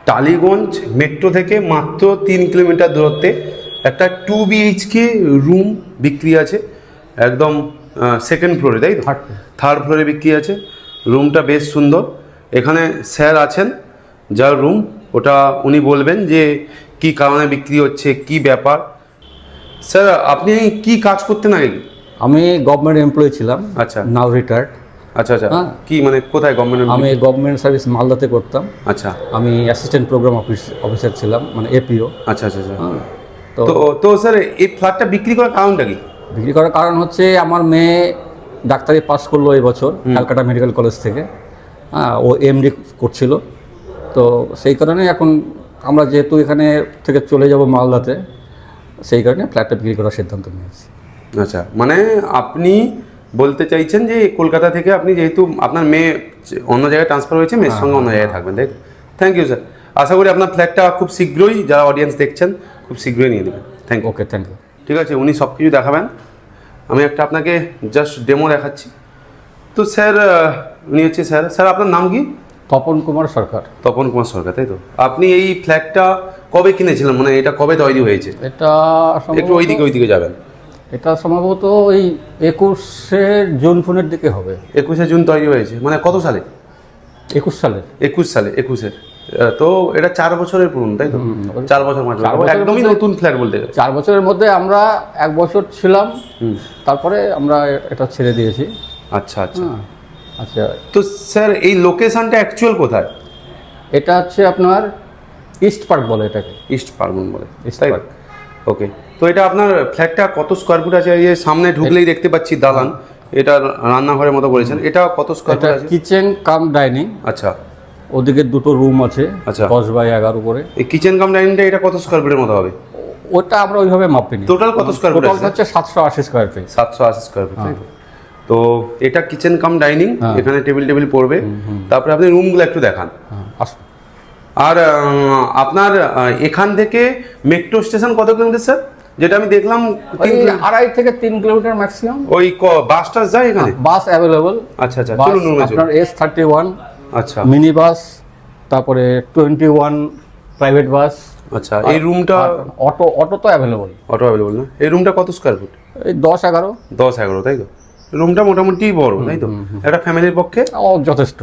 Tollygunge metro থেকে মাত্র 3 kilometre দূরত্বে একটা 2 BHK রুম বিক্রি আছে, একদম সেকেন্ড ফ্লোরে, তাই তো? থার্ড ফ্লোরে বিক্রি আছে। রুমটা বেশ সুন্দর। এখানে স্যার আছেন, যার রুম ওটা উনি বলবেন যে কি কারণে বিক্রি হচ্ছে, কি ব্যাপার। স্যার আপনি কি কাজ করতেন আগে? আমি গভর্নমেন্ট এমপ্লয়ি ছিলাম। আচ্ছা, নাও রিটায়ার্ড। আচ্ছা আচ্ছা, কি মানে কোথায় গভর্নমেন্ট? আমি গভর্নমেন্ট সার্ভিস মালদাতে করতাম। আচ্ছা, আমি অ্যাসিস্ট্যান্ট প্রোগ্রাম অফিসার ছিলাম, মানে এপিও। আচ্ছা আচ্ছা আচ্ছা। তো স্যার এই ফ্ল্যাটটা বিক্রি করার কারণটা কি? বিক্রি করার কারণ হচ্ছে আমার মেয়ে ডাক্তারি পাস করলো এই বছর ক্যালকাটা মেডিকেল কলেজ থেকে। ও এমডি করছিল, তো সেই কারণে এখন আমরা যেহেতু এখানে থেকে চলে যাব মালদাতে, সেই কারণে ফ্ল্যাটটা বিক্রি করার সিদ্ধান্ত নিয়েছি। আচ্ছা, মানে আপনি বলতে চাইছেন যে কলকাতা থেকে আপনি যেহেতু আপনার মেয়ে অন্য জায়গায় ট্রান্সফার হয়েছে, মেয়ের সঙ্গে অন্য জায়গায় থাকবেন, তাই তো? Thank you sir. আশা করি আপনার ফ্ল্যাটটা খুব শীঘ্রই, যারা অডিয়েন্স দেখছেন, খুব শীঘ্রই নিয়ে নেবেন। Thank you. Okay, thank you. ঠিক আছে, উনি সব কিছু দেখাবেন। আমি একটা আপনাকে জাস্ট ডেমো দেখাচ্ছি। তো স্যার উনি হচ্ছে স্যার আপনার নাম কি? তপন কুমার সরকার। তপন কুমার সরকার, তাই তো? আপনি এই ফ্ল্যাটটা কবে কিনেছিলেন, মানে এটা কবে তৈরি হয়েছে? এটা একটু ওইদিকে যাবেন। এটা সম্ভবত ওই 21শে জুন ফোনের দিকে হবে। 21শে জুন তৈরি হয়েছে, মানে কত সালে? 21 সালে। 21-এর। তো এটা 4 বছরের পুরনো, তাই তো? 4 বছর, 5 বছর, একদমই নতুন ফ্ল্যাট বলতে গেলে। 4 বছরের মধ্যে আমরা 1 বছর ছিলাম, তারপরে আমরা এটা ছেড়ে দিয়েছি। আচ্ছা আচ্ছা আচ্ছা, তো স্যার এই লোকেশনটা অ্যাকচুয়াল কোথায়? এটা হচ্ছে আপনার ইস্ট পার্ক বলে এটাকে। ইস্ট পার্বন বলে, ইস্ট তাই? পার্ক। ওকে। তো এটা আপনার ফ্ল্যাটটা কত স্কোয়ার ফুট আছে? এই যে সামনে ঢুকলেই দেখতে পাচ্ছি দালান, এটা রান্নাঘরের মতো করেছেন। এটা কত স্কোয়ার ফুট আছে? Kitchen cum dining. আচ্ছা, ওদিকে 2টো রুম আছে। আচ্ছা, 10x11 করে। এই কিচেন কাম ডাইনিংটা এটা কত স্কোয়ার ফুটের মতো হবে? ওটা আমরা ওইভাবে মাপিনি। টোটাল কত স্কোয়ার ফুট আছে? হচ্ছে 780 স্কোয়ার ফিট। 780 স্কোয়ার ফুট, তাই তো? তো এটা কিচেন কাম ডাইনিং, এখানে টেবিল পড়বে। তারপরে আপনি রুমগুলো একটু দেখান। আসুন। আর আপনার এখান থেকে মেট্রো স্টেশন কত কিলোমিটার স্যার? যেটা আমি দেখলাম 2.5 থেকে 3 কিলোমিটার ম্যাক্সিমাম। ওই বাস টাস যায় এখানে? বাস অ্যাভেলেবল। আচ্ছা আচ্ছা, চলুন রুমে চলুন। আপনার S31, আচ্ছা, মিনি বাস, তারপরে 21 প্রাইভেট বাস। আচ্ছা, এই রুমটা অটো তো অ্যাভেলেবল। অটো অ্যাভেলেবল না? এই রুমটা কত স্কোয়ার ফুট? এই 10-11। 10-11, তাই তো? রুমটা মোটামুটি বড়, তাই তো? একটা ফ্যামিলির পক্ষে যথেষ্ট।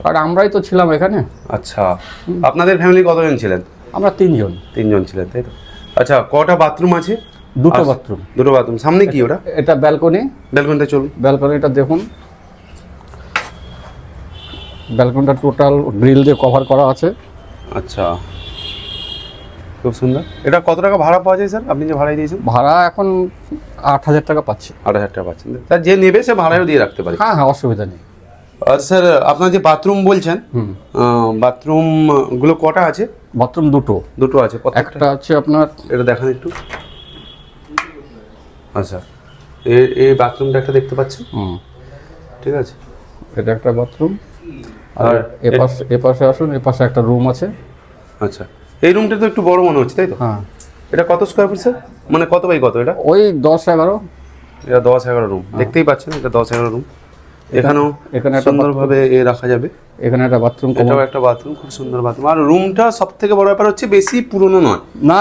আর আমরাই তো ছিলাম এখানে। আচ্ছা, আপনাদের ফ্যামিলি কতজন ছিলেন? আমরা 3 জন। 3 জন ছিলেন, তাই তো? আচ্ছা, কটা বাথরুম আছে? 2টো বাথরুম। 2টো বাথরুম। সামনে কি ওটা? এটা ব্যালকনি। ব্যালকনিতে চলুন। ব্যালকনিটা দেখুন। ব্যালকনিটা টোটাল গ্রিল দিয়ে কভার করা আছে। আচ্ছা, খুব সুন্দর। এটা কত টাকা ভাড়া পাওয়া যায় স্যার, আপনি যে ভাড়ায় দিয়েছেন? ভাড়া এখন 8,000 টাকা পাচ্ছি। 8,000 টাকা পাচ্ছেন। স্যার যে নেবে সে ভাড়াও দিয়ে রাখতে পারে? হ্যাঁ, অসুবিধা নেই। আর স্যার আপনার যে বাথরুম বলছেন, বাথরুম গুলো কটা আছে? বাথরুম 2টো আছে। একটা আছে আপনার, এটা দেখান একটু। আচ্ছা, এই বাথরুমটা একটা দেখতে পাচ্ছেন, ঠিক আছে? এটা একটা বাথরুম। আর এপাশে আসুন, এপাশে একটা রুম আছে। আচ্ছা, এই রুমটা তো একটু বড় মনে হচ্ছে, তাই তো? হ্যাঁ। এটা কত স্কোয়ার ফুট স্যার, মানে কত বাই কত? এটা ওই 10-11। এটা 10-11 রুম, দেখতেই পাচ্ছেন। এটা 10-11 রুম। এখানে সুন্দরভাবে রাখা যাবে। এখানে একটা বাথরুম, এটাও একটা বাথরুম, খুব সুন্দর বাথরুম। আর রুমটা সব থেকে বড় ব্যাপার হচ্ছে বেশি পুরনো নয়। না।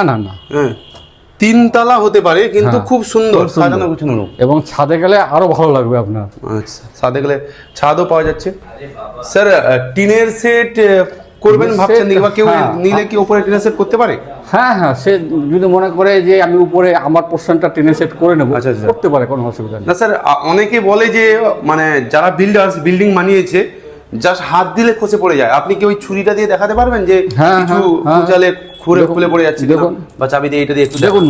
হ্যাঁ, 3 তলা হতে পারে, কিন্তু খুব সুন্দর সাজানো গুছানো রুম। এবং ছাদে গেলে আরো ভালো লাগবে আপনার। আচ্ছা, ছাদে গেলে ছাদও পাওয়া যাচ্ছে। স্যার টিনের সেট করবেন ভাবছেন নাকি, বা কেউ নিলে কি উপরে টিনের সেট করতে পারে? হ্যাঁ, সে যদি মনে করে যে আমি উপরে আমার পোর্শনটা টিনের সেট করে নেবো, আচ্ছা, করতে পারে, কোনো অসুবিধা নেই। না স্যার, অনেকে বলে যে মানে যারা বিল্ডিং বানিয়েছে জাস্ট হাত দিলে খসে পড়ে যায়। আপনি কি ওই ছুরিটা দিয়ে দেখাতে পারবেন যে কিছু খুঁজালে খুলে পড়ে যাচ্ছে কিনা, বা চাবি দিয়ে এটা দিয়ে একটু দেখুন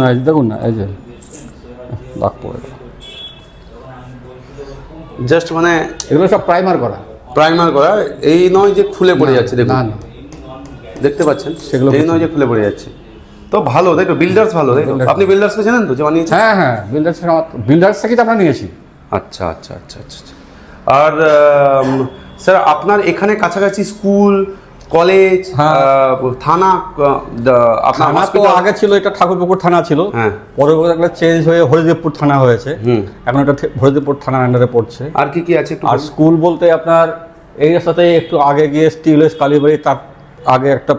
না, এই যে দাগ পড়ে গেল। জাস্ট মানে এগুলো সব প্রাইমার করা, এই নয় যে খুলে পড়ে যাচ্ছে। দেখুন, না, দেখতে পাচ্ছেন, সেগুলো এই নয় যে খুলে পড়ে যাচ্ছে। তো ভালো, তাই তো? বিল্ডার্স ভালো, তাই তো? আপনি বিল্ডার্সকে জানেন তো, যে বানিয়েছেন? হ্যাঁ, বিল্ডার্স থেকে তো আমরা নিয়েছি। আচ্ছা। আর স্যার আপনার এখানে কাছাকাছি স্কুল, কলেজ, থানা, আপনার হসপিটাল আগে ছিল, এটা ঠাকুরপুকুর থানা ছিল। হ্যাঁ, পরবর্তীকালে চেঞ্জ হয়ে হরিদেবপুর থানা হয়েছে। এখন এটা হরিদেবপুর থানার আন্ডারে পড়ছে। আর কি আছে একটু? আর স্কুল বলতে আপনার এই রাস্তাতে একটু আগে গিয়ে স্টিলওয়েস কালীবাড়ি, তার আগে একটা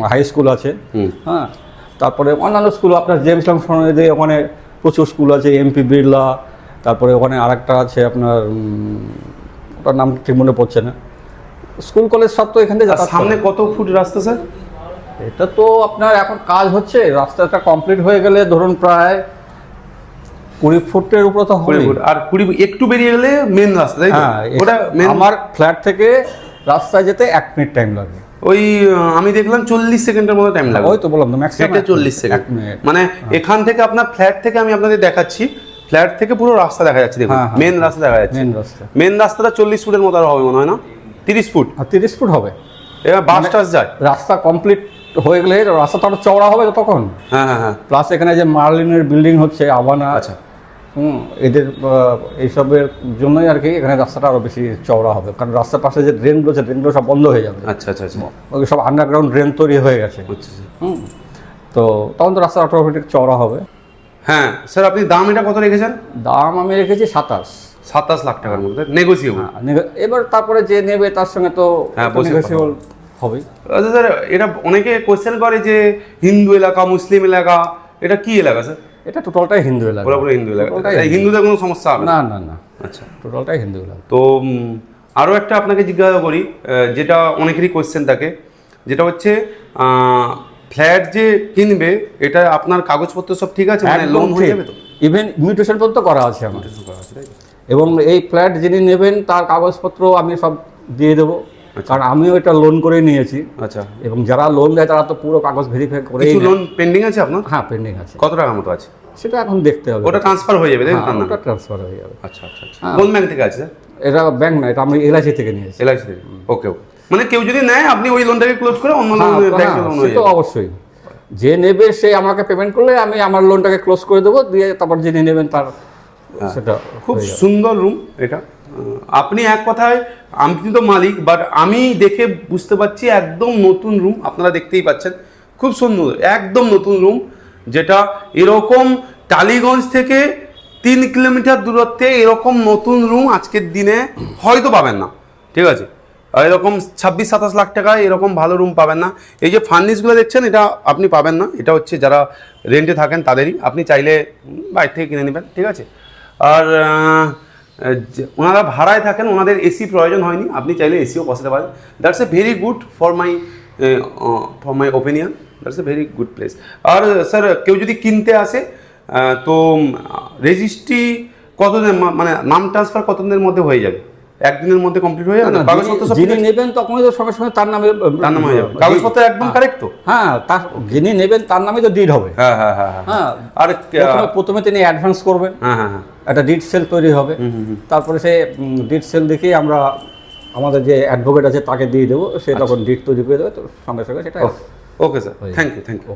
হাই স্কুল আছে, হ্যাঁ, তারপরে অন্যান্য স্কুল আপনার জেমস লং সরণিতে ওখানে প্রচুর স্কুল আছে, এমপি বিড়লা, তারপরে ওখানে আরেকটা আছে আপনার ওটার নাম ঠিক মনে পড়ছে না, স্কুল কলেজ সব তো এখান থেকে আর সামনে কত ফুট রাস্তা স্যার? এটা তো আপনার এখন কাজ হচ্ছে, রাস্তাটা কমপ্লিট হয়ে গেলে ধরুন প্রায় 20 ফুটের উপরে তো হবে। আর 20 একটু বেরিয়ে গেলে মেন রাস্তা, তাই তো? হ্যাঁ, ওটা আমার ফ্ল্যাট থেকে রাস্তায় যেতে 1 মিনিট টাইম লাগে। ওই আমি দেখলাম 40 সেকেন্ডের মতো টাইম লাগে। ওই তো বললাম তো ম্যাক্সিমাম 40 সেকেন্ড। মানে এখান থেকে আপনার ফ্ল্যাট থেকে আমি আপনাদের দেখাচ্ছি, ফ্ল্যাট থেকে পুরো রাস্তা দেখা যাচ্ছে, দেখুন মেন রাস্তা দেখা যাচ্ছে। মেন রাস্তাটা 40 ফুটের মতো আর হবে মনে হয় না, 30 ফুট। 30 ফুট হবে। এবার বাস টাস যায়। রাস্তা কমপ্লিট হয়ে গেলে রাস্তাটা আরো চওড়া হবে তখন। হ্যাঁ হ্যাঁ হ্যাঁ। প্লাস এখানে যে মার্লিনের বিল্ডিং হচ্ছে, আবানা, আচ্ছা, এদের এইসবের জন্যই আর কি এখানে রাস্তাটা আরো বেশি চওড়া হবে, কারণ রাস্তার পাশে যে ড্রেনগুলো আছে, ড্রেনগুলো সব বন্ধ হয়ে যাবে। আচ্ছা আচ্ছা আচ্ছা। ওই সব আন্ডারগ্রাউন্ড ড্রেন তৈরি হয়ে গেছে। তো তখন তো রাস্তা অটোমেটিক চওড়া হবে। হ্যাঁ স্যার, আপনি দাম এটা কত রেখেছেন? দাম আমি রেখেছি 27 লাখ টাকার মধ্যে, নেগোসিয়েবল। এবার তারপরে যে নেবে তার সঙ্গে তো নেগোসিয়েবল হবে। আচ্ছা স্যার, এটা অনেকে কোয়েশ্চেন করে যে হিন্দু এলাকা, মুসলিম এলাকা, এটা কি এলাকা স্যার? এটা টোটালটাই হিন্দু এলাকা। পুরোপুরি হিন্দু এলাকা, হিন্দুদের কোনো সমস্যা হবে না? না না। আচ্ছা, টোটালটাই হিন্দু এলাকা। তো আরও একটা আপনাকে জিজ্ঞাসা করি, যেটা অনেকেরই কোয়েশ্চেন থাকে, যেটা হচ্ছে ফ্ল্যাট যে কিনবে, এটা আপনার কাগজপত্র সব ঠিক আছে, মানে লোন হয়ে যাবে তো? ইভেন মিউটেশন পর্যন্ত করা আছে আমার, এবং এই ফ্ল্যাট যিনি নেবেন তার কাগজপত্র আমি সব দিয়ে দেবো, কারণ আমিও এটা লোন করে নিয়েছি। আচ্ছা। এবং যারা লোন দেয় তারা তো পুরো কাগজ ভেরিফাই করে। কিছু লোন পেন্ডিং আছে আপনার? হ্যাঁ, পেন্ডিং আছে। কত টাকা মতো আছে সেটা এখন দেখতে হবে। ওটা ট্রান্সফার হয়ে যাবে, তাই না? ওটা ট্রান্সফার হয়ে যাবে। আচ্ছা আচ্ছা আচ্ছা। কোন ব্যাংক থেকে আছে স্যার? এটা ব্যাংক না, এটা আমি এলআইসি থেকে নিয়েছি। এলআইসি থেকে? ওকে ওকে। মানে কেউ যদি নেয়, আপনি ওই লোনটাকে ক্লোজ করে অন্য ব্যাংকে লোন হয়ে যাবে। তো অবশ্যই যে নেবে সে আমাকে পেমেন্ট করলে আমি আমার লোনটাকে ক্লোজ করে দেবো, দিয়ে তারপর যিনি নেবেন তার সেটা। খুব সুন্দর রুম এটা। আপনি এক কথায়, আমি তো মালিক, বাট আমি দেখে বুঝতে পারছি একদম নতুন রুম। আপনারা দেখতেই পাচ্ছেন, খুব সুন্দর, একদম নতুন রুম, যেটা এরকম টালিগঞ্জ থেকে 3 কিলোমিটার দূরত্বে এরকম নতুন রুম আজকের দিনে হয়তো পাবেন না। ঠিক আছে, এরকম 26-27 লাখ টাকায় এরকম ভালো রুম পাবেন না। এই যে ফার্নিশগুলো দেখছেন, এটা আপনি পাবেন না। এটা হচ্ছে যারা রেন্টে থাকেন তাদেরই, আপনি চাইলে বাইরে থেকে কিনে নেবেন। ঠিক আছে। আর ওনারা ভাড়ায় থাকেন, ওনাদের এসি প্রয়োজন হয়নি, আপনি চাইলে এসিও বসাতে পারেন। That's a very good for my opinion, that's a very good place. আর স্যার, কেউ যদি কিনতে আসে তো রেজিস্ট্রি কতদিন, মানে নাম ট্রান্সফার কতদিনের মধ্যে হয়ে যাবে? একদিনের মধ্যে কমপ্লিট হয়ে যাবে? কাগজপত্র সব যিনি নেবেন তখনই তো সঙ্গে সঙ্গে তার নামে হয়ে যাবে? কাগজপত্র একদম কারেক্ট তো? হ্যাঁ, তার যিনি নেবেন তার নামে তো ডিড হবে। হ্যাঁ হ্যাঁ হ্যাঁ হ্যাঁ। আর প্রথমে তিনি অ্যাডভান্স করবেন। হ্যাঁ হ্যাঁ হ্যাঁ। একটা ডিড সেল তৈরি হবে, তারপরে সে ডিড সেল দেখেই আমরা আমাদের যে অ্যাডভোকেট আছে তাকে দিয়ে দেবো, সে তখন ডিড তৈরি করে দেবে, তো সঙ্গে সঙ্গে সেটা। Okay sir, thank you.